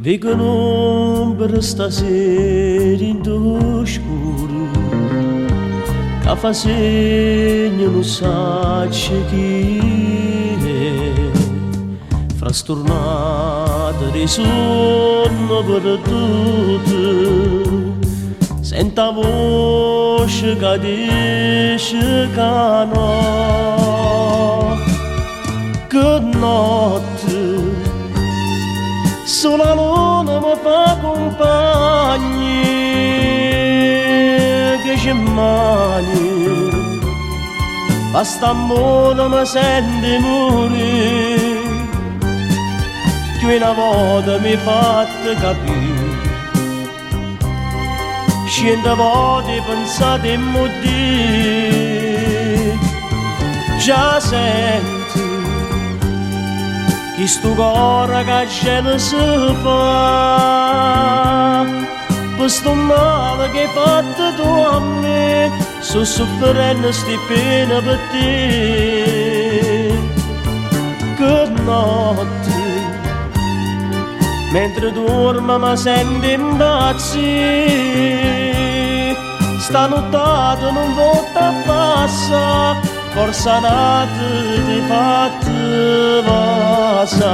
un'ombra stasera in tuo scuro, che fa segno non sa chi è, frastornata di sonno perduto, senta voce che dice che no, che notte sola luna mi fa compagni, che c'è mani, basta amore mi sente morire, che una volta mi fatta capire, 100 volte pensate e morire, già senti che sto cuore che cielo si fa, per sto male che hai fatto tu a me, sto soffrendo sti pene per te. Che notte, mentre dormo mi sento impazzire, stanotte non volta passa, forse a notte ti fatta passare.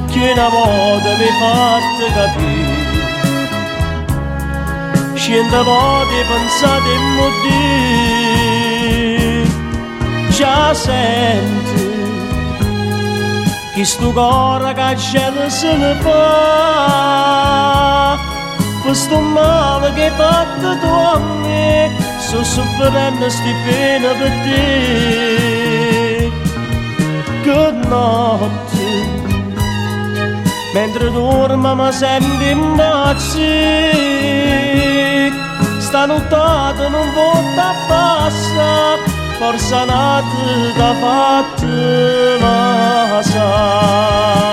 Che una volta mi hai fatto capire, 100 volte pensate e morire, già senti che sto cuore che cielo se ne fa, per sto male che hai fatto tu a me, sto soffrendo sti pene per te. Che notte, mentre dormo mi sento impazzire, stanotte non volta passa, forse a notte t'ha fatto passare.